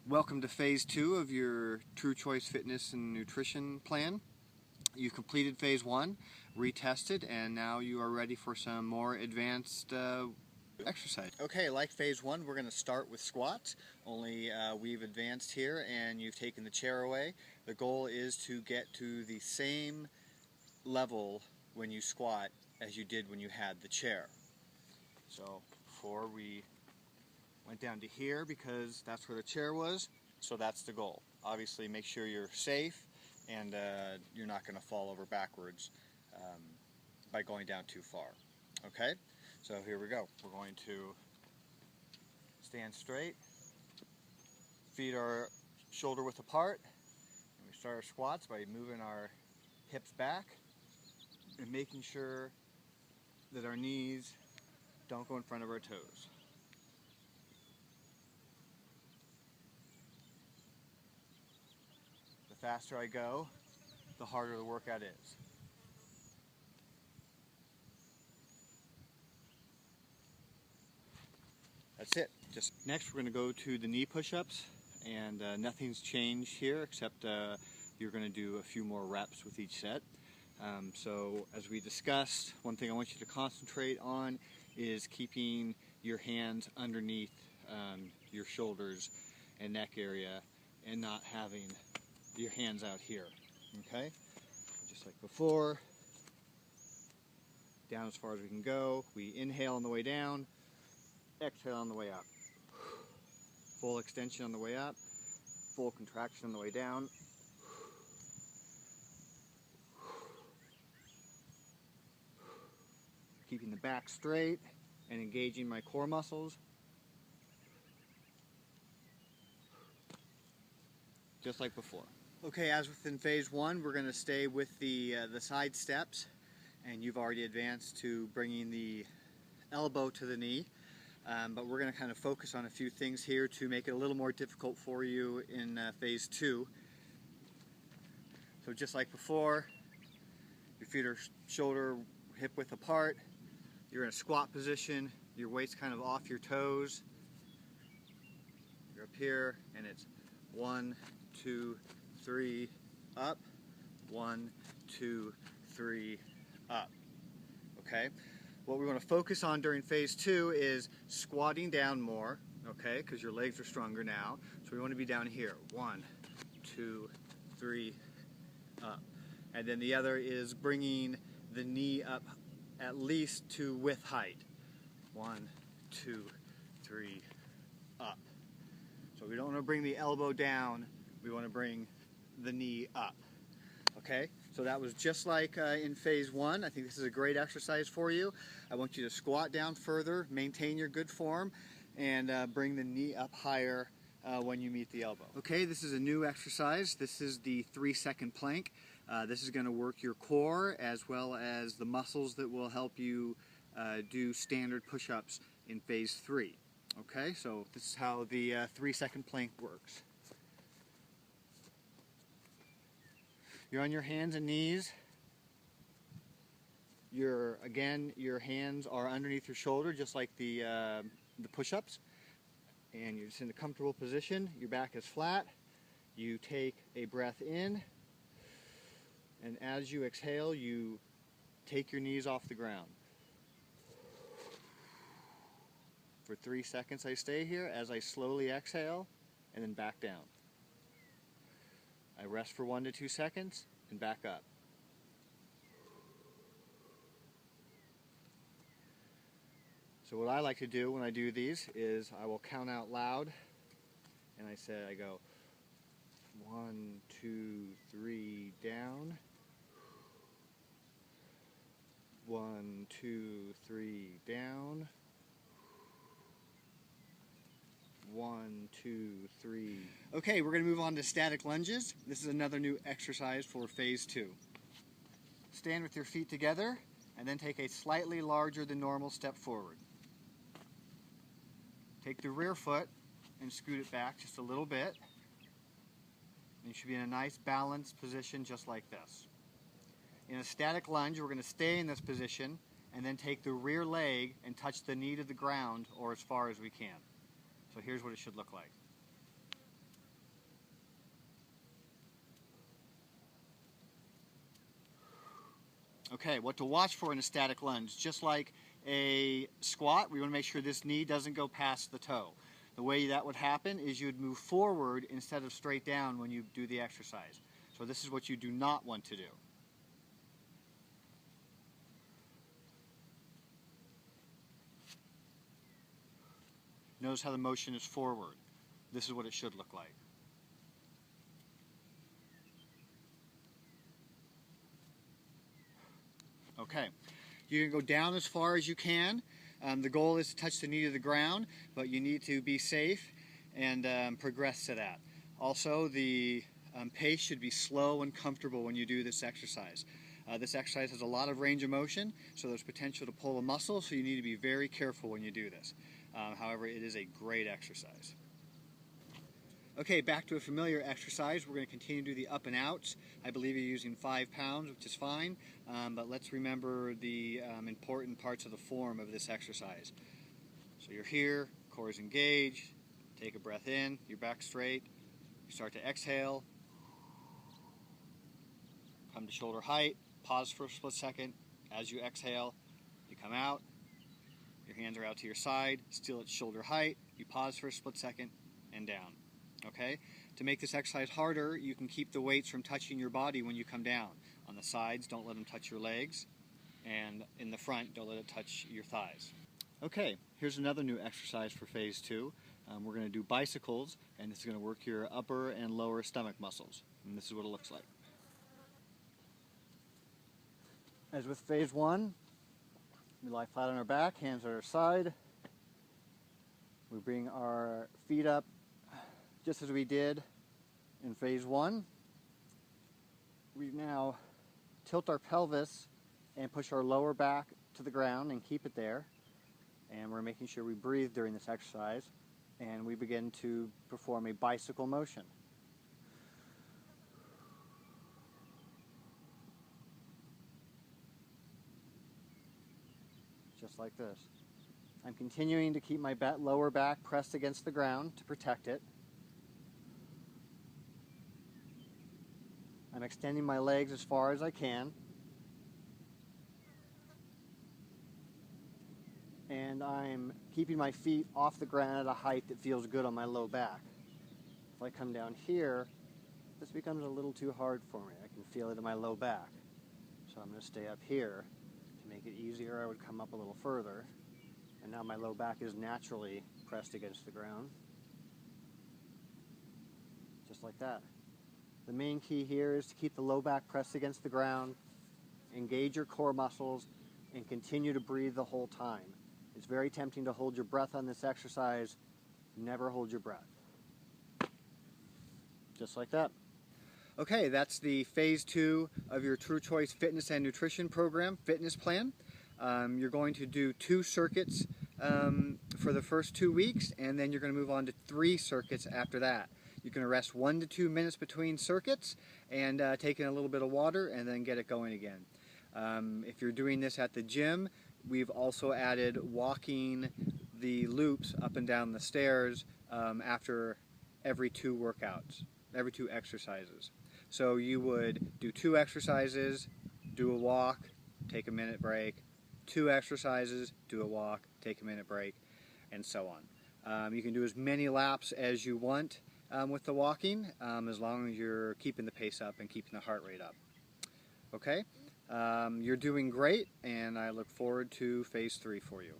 Welcome to phase 2 of your True Choice Fitness and Nutrition plan. You completed phase 1, retested, and now you are ready for some more advanced exercise. Okay, like phase 1, we're going to start with squats, only we've advanced here and you've taken the chair away. The goal is to get to the same level when you squat as you did when you had the chair. So before we went down to here because that's where the chair was, so that's the goal. Obviously make sure you're safe and you're not going to fall over backwards by going down too far. Okay, so here we go. We're going to stand straight, feet are shoulder width apart, and we start our squats by moving our hips back and making sure that our knees don't go in front of our toes. The faster I go, the harder the workout is. That's it. Just next, we're going to go to the knee push-ups, and nothing's changed here except you're going to do a few more reps with each set. So as we discussed, one thing I want you to concentrate on is keeping your hands underneath your shoulders and neck area and not having your hands out here. Okay? Just like before, down as far as we can go. We inhale on the way down, exhale on the way up. Full extension on the way up, full contraction on the way down. Keeping the back straight and engaging my core muscles. Just like before. Okay, as within phase 1, we're going to stay with the side steps, and you've already advanced to bringing the elbow to the knee. But we're going to kind of focus on a few things here to make it a little more difficult for you in phase 2. So just like before, your feet are shoulder hip width apart. You're in a squat position, your weight's kind of off your toes. You're up here, and it's 1, 2, 3, up, 1, 2, 3, up. Okay? What we want to focus on during phase 2 is squatting down more, okay, because your legs are stronger now. So we want to be down here. 1, 2, 3, up. And then the other is bringing the knee up at least to width height. 1, 2, 3, up. So we don't want to bring the elbow down, we want to bring the knee up. Okay, so that was just like in phase 1. I think this is a great exercise for you. I want you to squat down further, maintain your good form, and bring the knee up higher when you meet the elbow. Okay, this is a new exercise. This is the 3-second plank. This is going to work your core as well as the muscles that will help you do standard push-ups in phase 3. Okay, so this is how the 3-second plank works. You're on your hands and knees. Again, your hands are underneath your shoulder, just like the push-ups. And you're just in a comfortable position. Your back is flat. You take a breath in, and as you exhale, you take your knees off the ground. For 3 seconds I stay here as I slowly exhale and then back down. I rest for 1 to 2 seconds and back up. So what I like to do when I do these is I will count out loud, and I go 1, 2, 3, down. 1, 2, 3, down. 1, 2, 3. Okay, we're going to move on to static lunges. This is another new exercise for phase 2. Stand with your feet together and then take a slightly larger than normal step forward. Take the rear foot and scoot it back just a little bit. And you should be in a nice balanced position just like this. In a static lunge, we're going to stay in this position and then take the rear leg and touch the knee to the ground or as far as we can. So here's what it should look like. Okay, what to watch for in a static lunge. Just like a squat, we want to make sure this knee doesn't go past the toe. The way that would happen is you'd move forward instead of straight down when you do the exercise. So this is what you do not want to do. Notice how the motion is forward. This is what it should look like. Okay, you can go down as far as you can. The goal is to touch the knee to the ground, but you need to be safe and progress to that. Also, the pace should be slow and comfortable when you do this exercise. This exercise has a lot of range of motion, so there's potential to pull a muscle, so you need to be very careful when you do this. However, it is a great exercise. Okay, back to a familiar exercise. We're going to continue to do the up and outs. I believe you're using 5 pounds, which is fine, but let's remember the important parts of the form of this exercise. So you're here, core is engaged, take a breath in, your back straight, you start to exhale, come to shoulder height, pause for a split second. As you exhale, you come out, your hands are out to your side, still at shoulder height, you pause for a split second, and down. Okay? To make this exercise harder, you can keep the weights from touching your body when you come down. On the sides, don't let them touch your legs, and in the front, don't let it touch your thighs. Okay, here's another new exercise for phase 2. We're going to do bicycles, and this is going to work your upper and lower stomach muscles. And this is what it looks like. As with phase 1, we lie flat on our back, hands at our side. We bring our feet up just as we did in phase 1. We now tilt our pelvis and push our lower back to the ground and keep it there. And we're making sure we breathe during this exercise. And we begin to perform a bicycle motion. Just like this. I'm continuing to keep my lower back pressed against the ground to protect it. I'm extending my legs as far as I can. And I'm keeping my feet off the ground at a height that feels good on my low back. If I come down here, this becomes a little too hard for me. I can feel it in my low back. So I'm going to stay up here. To make it easier, I would come up a little further. And now my low back is naturally pressed against the ground. Just like that. The main key here is to keep the low back pressed against the ground, engage your core muscles, and continue to breathe the whole time. It's very tempting to hold your breath on this exercise. Never hold your breath. Just like that. Okay, that's the phase 2 of your True Choice Fitness and Nutrition Program fitness plan. You're going to do 2 circuits for the first 2 weeks, and then you're going to move on to 3 circuits after that. You're going to rest 1 to 2 minutes between circuits and take in a little bit of water and then get it going again. If you're doing this at the gym, we've also added walking the loops up and down the stairs after every 2 workouts, every 2 exercises. So you would do 2 exercises, do a walk, take a minute break, 2 exercises, do a walk, take a minute break, and so on. You can do as many laps as you want with the walking, as long as you're keeping the pace up and keeping the heart rate up. Okay? You're doing great, and I look forward to phase 3 for you.